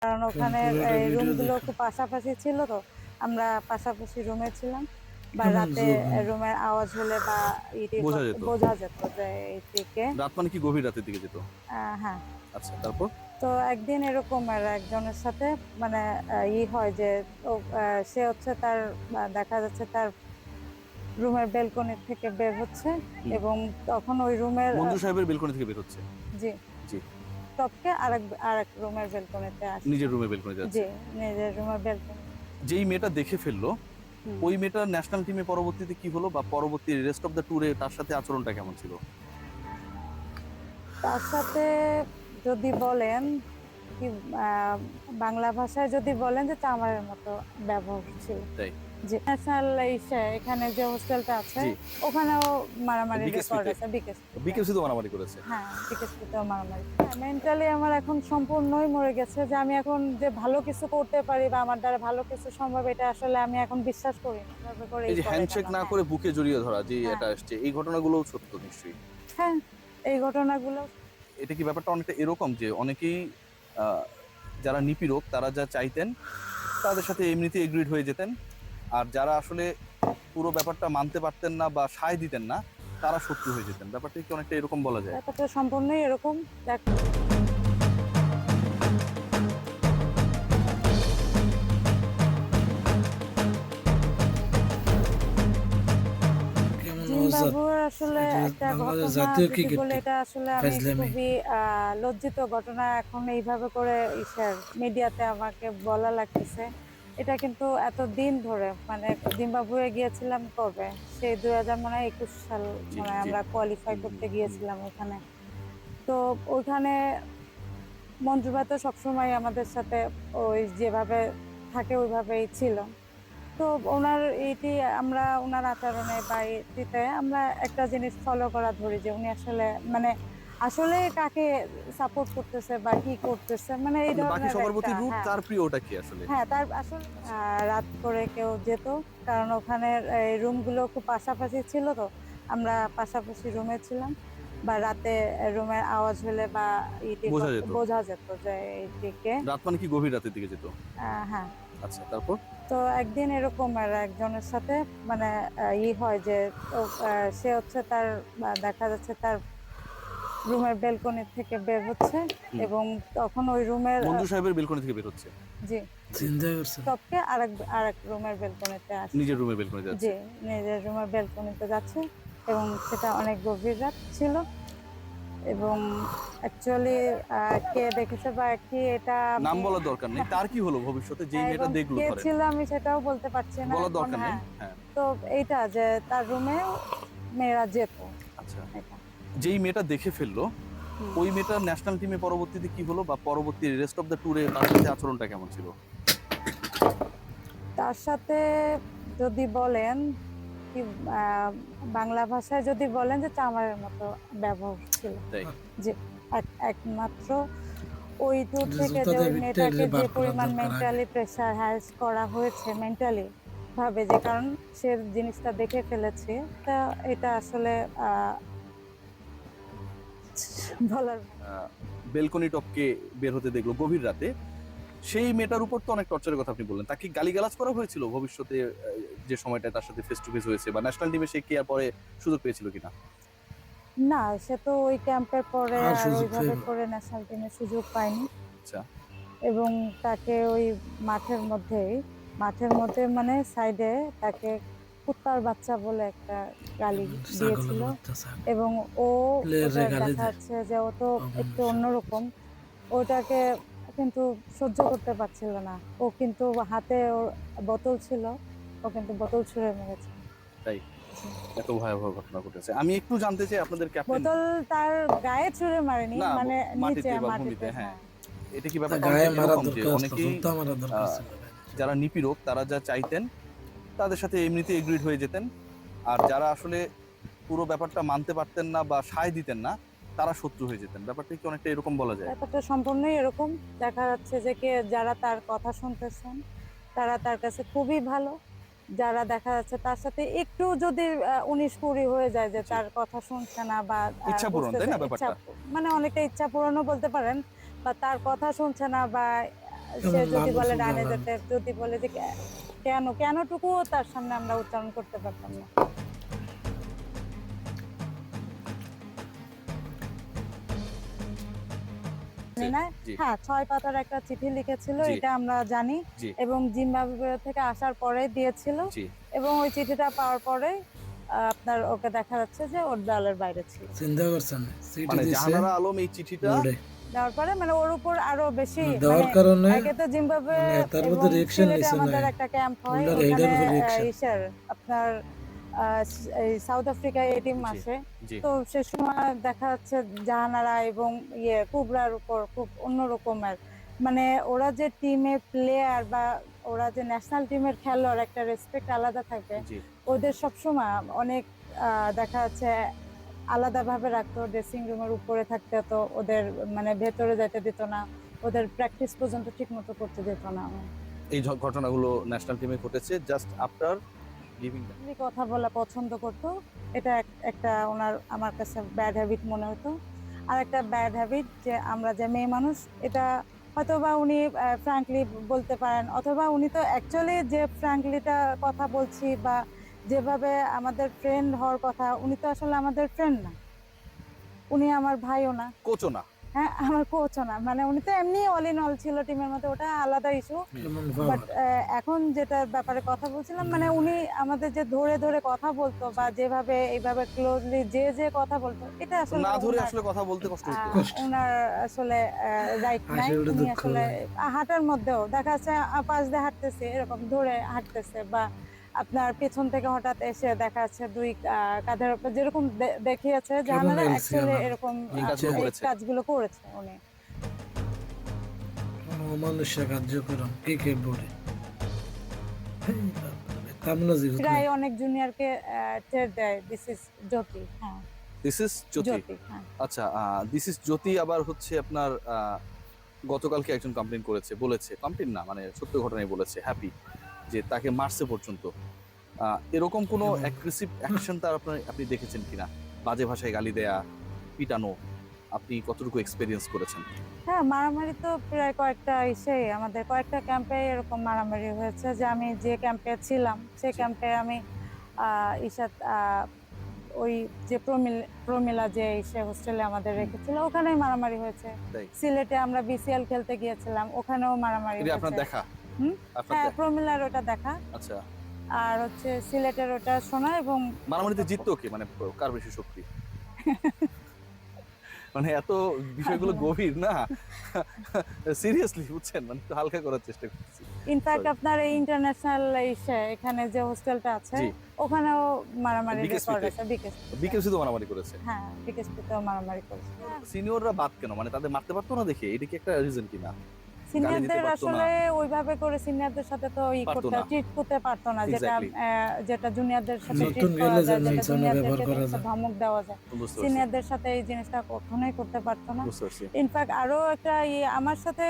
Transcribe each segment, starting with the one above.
কারণ ওখানে এই রুমগুলো খুব পাশাপাশি ছিল, তো আমরা পাশাপাশি রুমে ছিলাম। বা রাতে রুমের আওয়াজ হলে বা বোঝা যেত। বোঝা যেত যে এইদিকে। রাত মানে কি গভীর রাতের দিকে যেত? হ্যাঁ। আচ্ছা, তারপর? তো একদিন এরকম একজনের সাথে মানে হয় যে ও সে হচ্ছে তার দেখা যাচ্ছে তার রুমের বেলকনি থেকে বের হচ্ছে হুম। এবং তখন ওই রুমের মঞ্জু সাহেবের বেলকনি থেকে বের হচ্ছে। জি জি। টপকে আরেক রুমের বেলকনিতে আসছে। নিজের রুমের বেলকনিতে যাচ্ছে। জি, নিজের রুমের বেলকনি। যেই মেয়েটা দেখে ফেললো, হুম। ওই মেয়েটার ন্যাশনাল টিমে পরবর্তীতে কি হলো বা পরবর্তী রেস্ট অফ দ্য ট্যুরে তার সাথে আচরণটা কেমন ছিল? তার সাথে যদি বলেন কি আহ, বাংলা ভাষায় যদি বলেন যে চামারের মতো ব্যবহার ছিল। তাই? জি, ন্যাশনাল এখানে যে হোস্টেলটা আছে জি। ওখানেও মারামারি রেকর্ড বিকেএসপিতে আছে বিকেএসপিতে। বিকেএসপি তো মারামারি করেছে। হ্যাঁ, বিকেএসপিতেও মারামারি। হ্যাঁ, মেন্টালি আমার এখন সম্পূর্ণই মরে গেছে যে আমি এখন যে ভালো কিছু করতে পারি বা আমার দ্বারা ভালো কিছু সম্ভব, এটা আসলে আমি এখন বিশ্বাস করি না। এভাবে করেই এই যে করে হ্যান্ডশেক গেল। না হ্যাঁ, করে বুকে জড়িয়ে ধরা যে হ্যাঁ, এটা আসছে, এই ঘটনাগুলোও সত্য নিশ্চয়ই। হ্যাঁ, এই ঘটনাগুলো। এটা কি ব্যাপারটা অনেকটা এরকম যে অনেকেই আহ, যারা নিপীড়ক তারা যা চাইতেন তাদের সাথে এমনিতে এগ্রিড হয়ে যেতেন, আর যারা আসলে পুরো ব্যাপারটা মানতে পারতেন না বা সায় দিতেন না তারা শত্রু হয়ে যেতেন। ব্যাপারটা কি অনেকটা এরকম বলা যায়? ব্যাপারটা সম্পূর্ণই এরকম। দেখ, কেমন অবস্থা? জিম্বাবুয়ের আসলে এটা একটা বাংলাদেশ ঘটনা জাতীয় যদি ক্রিকেট বলে, টিম এটা আসলে আমি ফাইজলামি। খুবই লজ্জিত ঘটনা এখন এইভাবে করে মিডিয়াতে আমাকে বলা লাগতেছে। এটা কিন্তু এত দিন ধরে মানে জিম্বাবুয়ে গিয়েছিলাম কবে, সেই 2021 সাল জি, মানে জি। আমরা কোয়ালিফাই হুম, করতে হুম, হুম। গিয়েছিলাম ওখানে। তো ওইখানে মঞ্জু ভাই তো সবসময় আমাদের সাথে ওই যেভাবে থাকে ওইভাবেই ছিল। তো ওনার এইটি আমরা ওনার আচরণে বা এটিতে আমরা একটা জিনিস ফলো করা ধরি যে উনি আসলে মানে আসলে কাকে সাপোর্ট করতেছে বা কি করতেছে, মানে এই মানে বাকি ধরনের সবার একটা। প্রতি রূপ, হ্যাঁ, তার প্রিয়টা কি আসলে? হ্যাঁ, তার আসলে আচ্ছা। রাত করে কেউ যেত, কারণ ওখানে এই রুমগুলো খুব পাশাপাশি ছিল, তো আমরা পাশাপাশি রুমে ছিলাম। বা রাতে রুমের আওয়াজ হলে বা বোঝা যেত। বোঝা যেত যে এইদিকে। রাত মানে কি গভীর রাতের দিকে যেত? হ্যাঁ। আচ্ছা, তারপর? তো একদিন এরকম একজনের সাথে মানে হয় যে ও সে হচ্ছে তার দেখা যাচ্ছে তার রুমের বেলকনি থেকে বের হচ্ছে হুম। এবং তখন ওই রুমের মঞ্জু সাহেবের বেলকনি থেকে বের হচ্ছে। জি জি। চিন্তা করছেন? টপকে আরেক রুমের বেলকনিতে আসছে। নিজের রুমের বেলকনি জি, যাচ্ছে। নিজের রুমের বেলকনিতে যাচ্ছে এবং সেটা অনেক গভীর রাত ছিল এবং অ্যাকচুয়ালি কে দেখেছে বা কি এটা নাম আমি বলার দরকার নেই, তার কি হলো ভবিষ্যতে যেই মেয়েটা এবং দেখলো কে ধরেন? ছিল আমি সেটাও বলতে পারছি না বলার এখন। দরকার নেই। হ্যাঁ, হ্যাঁ। তো এইটা যে তার রুমে মেয়েরা যেত আচ্ছা, এটা। যেই মেয়েটা দেখে ফেললো, হুম। ওই মেয়েটার ন্যাশনাল টিমে পরবর্তীতে কি হলো বা পরবর্তী রেস্ট অফ দ্য ট্যুরে তার সাথে আচরণটা কেমন ছিল? তার সাথে যদি বলেন কি আহ, বাংলা ভাষায় যদি বলেন যে চামারের মতো ব্যবহার ছিল। তাই? যে একমাত্র ওই ট্যুর এটা থেকে জুতা যে দিয়ে ওই পিটতে মেয়েটাকে যে বার করার পরিমাণ দরকার আগে। মেন্টালি প্রেসার হ্যাজ করা হয়েছে মেন্টালি ভাবে, যে কারণ সে জিনিসটা দেখে ফেলেছে। তা এটা আসলে বলার বাইরে। বেলকনি টপকে বের হতে দেখলো গভীর রাতে, সেই মেয়েটার উপর তো অনেক টর্চারের কথা আপনি বললেন। তাকে গালিগালাজ করা হয়েছিল ভবিষ্যতে যে সময়টা তার সাথে ফেস টু ফেস হয়েছে, বা ন্যাশনাল টিমে সে কি আর পরে সুযোগ পেয়েছিল কিনা? না, সে তো ওই ক্যাম্পের পরে আর আর সুযোগ ওইভাবে পাইব? করে ন্যাশনাল টিমে সুযোগ পায়নি আচ্ছা। এবং তাকে ওই মাঠের মধ্যেই মাঠের মধ্যে মানে সাইডে তাকে কুত্তার বাচ্চা বলে একটা গালি দিয়েছিল ছাগলের বাচ্চা ছাগল। এবং ও ওটা প্লেয়াররা গালি দেখা দেয় যাচ্ছে যে ও তো একটু অমানুষ। অন্যরকম, ওটাকে কিন্তু সহ্য করতে পারছিল না। ও কিন্তু হাতে ওর বোতল ছিল, ও কিন্তু বোতল ছুঁড়ে মেরেছে। তাই? জি। এত ভয়াবহ ঘটনা ঘটেছে। আমি একটু জানতে চাই আপনাদের ক্যাপ্টেন। বোতল তার গায়ে ছুঁড়ে মারেনি, না, মানে নিচে মাটিতে বা মাটিতে। ভূমিতে, হ্যাঁ। হ্যাঁ, এটা কি তা ব্যাপারটা গায়ে অনেকটা মারা এরকম যে দরকার ছিল, অনেকেই জুতা মারা দরকার আহ, ছিল গায়ে। যারা নিপীড়ক তারা যা চাইতেন তাদের সাথে এমনিতে এগ্রিড হয়ে যেতেন, আর যারা আসলে পুরো ব্যাপারটা মানতে পারতেন না বা সায় দিতেন না তারা শত্রু হয়ে যেতেন। ব্যাপারটা কি অনেকটা এরকম বলা যায়? ব্যাপারটা সম্পূর্ণই এরকম। দেখা যাচ্ছে যে যারা তার কথা শুনতেছেন তারা তার কাছে খুবই ভালো। যারা দেখা যাচ্ছে তার সাথে একটু যদি 19-20 হয়ে যায় যে জি। তার কথা শুনছে না বা ইচ্ছা পূরণ, তাই বুঝতেছে না ইচ্ছা ব্যাপারটা? মানে অনেকটা ইচ্ছা পূরণও বলতে পারেন, বা তার কথা শুনছে না বা সে কেমন যদি বলে মানুষ ডানে জ্বালানো। যেতে, যদি বলে যে কেন, কেনটুকুও তার সামনে আমরা উচ্চারণ করতে পারতাম না। জানি না। জি হ্যাঁ, ৬ পাতার একটা চিঠি লিখেছিল, জি এটা আমরা জানি। জি এবং জিম্বাবুয়ে থেকে আসার পরে দিয়েছিল। জি। এবং ওই চিঠিটা পাওয়ার পরে আপনার ওকে দেখা যাচ্ছে যে ওর দেয়ালের বাইরে ছিল। চিন্তা করছেন সিটি মানে দিছে জাহানারা আলম এই চিঠিটা বোর্ডে দেওয়ার পরে মানে ওর উপর আরো বেশি দেওয়ার মানে কারণে একে তো জিম্বাবুয়ে মানে তার এবং মধ্যে রিয়েকশন সিলেটে নিছে না আমাদের একটা ক্যাম্প হয় উল্টার ওখানে এইটার উপর রিয়েকশন ইসের আপনার এই সাউথ আফ্রিকায় এই টিম জি আসে। জি তো সে সময় দেখা যাচ্ছে জাহানারা এবং কুবরার উপর খুব অন্যরকমের মানে ওরা যে টিমে প্লেয়ার বা ওরা যে ন্যাশনাল টিমের খেলোয়াড় একটা রেসপেক্ট আলাদা থাকে। জি ওদের সবসময় অনেক দেখা যাচ্ছে আলাদাভাবে রাখতো, ড্রেসিং রুমের উপরে থাকতে হতো, ওদের মানে ভেতরে যেতে দিত না, ওদের প্র্যাকটিস পর্যন্ত ঠিক মতো করতে দিত না। এই ঘটনাগুলো ন্যাশনাল টিমে ঘটেছে জাস্ট আফটার গিভিং। উনি কথা বলা পছন্দ করতো, এটা একটা ওনার আমার কাছে ব্যাড হ্যাবিট মনে হতো। আর একটা ব্যাড হ্যাবিট যে আমরা যে মেয়ে মানুষ, এটা হয়তো বা উনি ফ্র্যাঙ্কলি বলতে পারেন, অথবা উনি তো অ্যাকচুয়ালি যে ফ্র্যাঙ্কলিটা কথা বলছি বা যেভাবে আমাদের ফ্রেন্ড হওয়ার কথা, উনি তো আসলে আমাদের ফ্রেন্ড না, উনি আমার ভাইও না। কোচও না। হ্যাঁ, আমার কোচও না, মানে উনি তো এমনি অল ইন অল ছিল টিমের মধ্যে, ওটা আলাদা ইস্যু। কেমন বাট পাওয়ার এখন যেটার ব্যাপারে কথা বলছিলাম, মানে উনি আমাদের যে ধরে ধরে কথা বলতো বা যেভাবে এইভাবে ক্লোজলি যে যে কথা বলতো, এটা আসলে না ধরে ওনার আসলে কথা বলতে কষ্ট হতো। কষ্ট। ওনার আসলে রাইট নাই। হাসি ওঠে উনি দুঃখ আসলে লাগে। হাঁটার মধ্যেও দেখা যাচ্ছে পাশ দিয়ে হাঁটতেছে, এরকম ধরে হাঁটতেছে, বা আপনার পেছন থেকে হঠাৎ এসে দেখা যাচ্ছে দুই কাঁধের উপর যেরকম দেখিয়েছে কেমন জাহানারা, এলসি অ্যাকচুয়ালি আনার এরকম এই কাজগুলো এই করেছে। কাজগুলো করেছে উনি। অমানুষ্য কার্যক্রম কে বোর্ডে তামলা জীবিত প্রায় অনেক জুনিয়রকে টের দেয়, দিস ইজ জ্যোতি। হ্যাঁ, দিস ইজ জ্যোতি। জ্যোতি। হ্যাঁ, আচ্ছা, দিস ইজ জ্যোতি আবার হচ্ছে আপনার গতকালকে একজন কমপ্লেন করেছে, বলেছে কমপ্লেন না মানে সত্য ঘটনাই বলেছে, হ্যাপি যে তাকে মারছে পর্যন্ত। এরকম কোনো কেমন? অ্যাগ্রেসিভ অ্যাকশন তার আপনি দেখেছেন কিনা? বাজে ভাষায় গালি দেয়া, পিটানো, আপনি কতটুকু এক্সপেরিয়েন্স করেছেন? হ্যাঁ, মারামারি তো প্রায় কয়েকটা আমাদের কয়েকটা ক্যাম্পে এরকম মারামারি হয়েছে। যে আমি যে ক্যাম্পে ছিলাম সেই জি। ক্যাম্পে আমি ইসাত ওই যে প্রমিলা যে হোস্টেলে আমাদের রেখেছিল, ওখানেই মারামারি হয়েছে। তাই সিলেটে আমরা বিসিএল খেলতে গিয়েছিলাম, ওখানেও মারামারি এটা আপনার হয়েছে। দেখা? হুম, আপনার হ্যাঁ, দেখা? প্রমিলার ওটা দেখা। আচ্ছা, আর হচ্ছে সিলেটের ওটা শোনা। এবং মারামারিতে জিততো কে, মানে কার বেশি শক্তি? মানে এত বিষয়গুলো গভীর না, সিরিয়াসলি বুঝছেন, মানে একটু হালকা করার চেষ্টা করছি। In fact Sorry. আপনার এই ইন্টারন্যাশনাল এখানে যে হোস্টেলটা আছে, জি। ওখানেও মারামারি BKSP রেকর্ড তে? আছে। বিকেএসপি তো মারামারি করেছে। হ্যাঁ, বিকেএসপিতেও মারামারি করেছে। সিনিয়ররা বাদ কেন, মানে তাদের মারতে পারতো না দেখে, এটা কি একটা রিজন কিনা? গালি দিতে সিনিয়রদের পারতো না? আসলে ওইভাবে করে সিনিয়রদের সাথে তো পারতো না। ট্রিট করতে পারতো না, যেটা Exactly. যেটা জুনিয়রদের সাথে নতুন ট্রিট করা গেলে যায়, যেন যেটা এই ধরনের ব্যবহার জুনিয়রদেরকে করা একটা যায়। ধমক দেওয়া যায়, বুঝতে পারছি, সিনিয়রদের সাথে এই জিনিসটা কখনোই করতে পারতো না। বুঝতে পারছি। ইনফ্যাক্ট আরো একটা আমার সাথে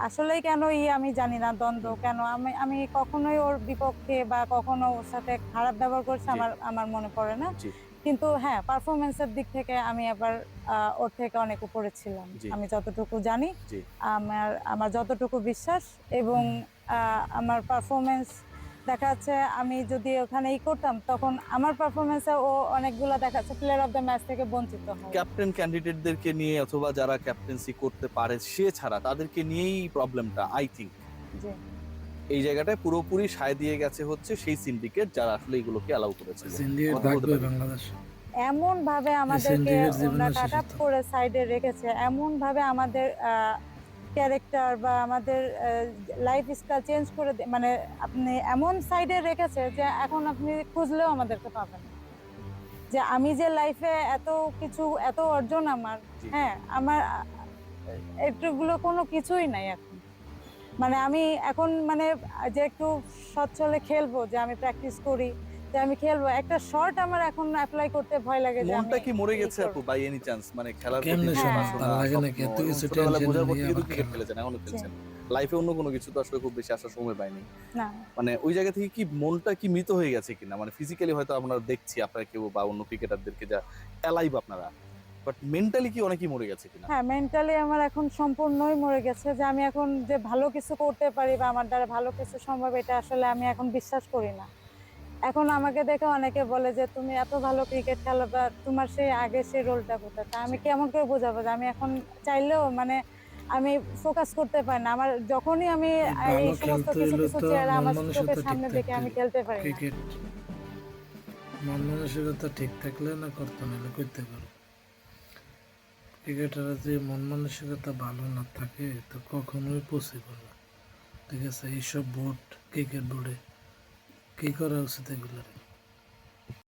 আসলেই কেন আমি জানি না, দ্বন্দ্ব কেন, আমি কখনোই ওর বিপক্ষে বা কখনো ওর সাথে খারাপ ব্যবহার করছি জি। আমার মনে পড়ে না। জি কিন্তু হ্যাঁ, পারফরমেন্সের দিক থেকে আমি আবার ওর থেকে অনেক উপরে ছিলাম, জি আমি যতটুকু জানি। জি আমার যতটুকু বিশ্বাস এবং আমার পারফরমেন্স দেখা যাচ্ছে, আমি যদি ওখানে করতাম তখন আমার পারফরমেন্সে ও অনেকগুলা দেখা যাচ্ছে প্লেয়ার অফ দ্য ম্যাচ থেকে বঞ্চিত হয়। ক্যাপ্টেন ক্যান্ডিডেটদেরকে নিয়ে অথবা যারা ক্যাপ্টেন্সি করতে পারে সে ছাড়া তাদেরকে নিয়েই প্রবলেমটা, আই থিঙ্ক। জি, এই জায়গাটায় পুরোপুরি সায় দিয়ে গেছে হচ্ছে সেই সিন্ডিকেট যারা আসলে এগুলোকে অ্যালাউ করেছিল। ইন্ডিয়ার কথা বলতে থাকবে পারি। বাংলাদেশ এমন ভাবে আমাদেরকে syndicate জীবনের ওনারা কাট আপ শেষে তো। করে সাইডে রেখেছে, এমন ভাবে আমাদের ক্যারেক্টার বা আমাদের লাইফ স্টাইল চেঞ্জ করে মানে আপনি এমন সাইডে রেখেছে যে এখন আপনি খুঁজলেও আমাদেরকে পাবেন না। যে আমি যে লাইফে এত কিছু, এত অর্জন আমার, জি। হ্যাঁ, আমার এটুগুলো কোনো কিছুই নাই এখন। মানে আমি এখন মানে যে একটু সচ্ছলে খেলবো, যে আমি প্র্যাকটিস করি, যে আমি খেলবো, একটা শর্ট আমার এখন অ্যাপ্লাই করতে ভয় লাগে যে মনটা আমি কি মরে এই গেছে করবো। আপু বাই এনি চান্স, মানে খেলার প্রতি কেমনে যে শোনা? বাসনা, তার লাগে স্বপ্ন, নাকি এত এবং কিছু ছোটবেলায় টেনশন বোঝার পর নিয়ে থেকে তো আবার ক্রিকেট খেলা? খেলেছেন, এখনো খেলছেন। লাইফে অন্য কোনো কিছু তো আসলে খুব বেশি আসার সময় পাইনি। না, মানে ওই জায়গা থেকে কি মনটা কি মৃত হয়ে গেছে কিনা, মানে ফিজিক্যালি হয়তো আমরা দেখছি আপনারা কেউ বা অন্য ক্রিকেটারদেরকে যা অ্যালাইভ আপনারা, বাট মেন্টালি কি অনেকেই মরে গেছে কিনা? হ্যাঁ, মেন্টালি আমার এখন সম্পূর্ণই মরে গেছে, যে আমি এখন যে ভালো কিছু করতে পারি বা আমার দ্বারা ভালো কিছু সম্ভব, এটা আসলে আমি এখন বিশ্বাস করি না। এখন আমাকে দেখে অনেকে বলে যে তুমি এত ভালো ক্রিকেট খেলো, বা তোমার সেই আগে সেই রোলটা কোথায়। তা আমি কেমন করে বোঝাবো যে আমি এখন চাইলেও মানে আমি ফোকাস করতে পারি না। আমার যখনই আমি এই ভালো সমস্ত খেলতে কিছু হইলে কিছু তো চেহারা মন আমার চোখের মানসিকতা ঠিক সামনে দেখে থাকতে আমি হইবে। খেলতে পারি না। ক্রিকেট মন মানসিকতা ঠিক থাকলে না করতে নাহলে করতে পারো। ক্রিকেটারের যে মন মানসিকতা ভালো না থাকে তো কখনোই পসিবল না। ঠিক আছে, এইসব বোর্ড, ক্রিকেট বোর্ডে কি করা উচিত এগুলো?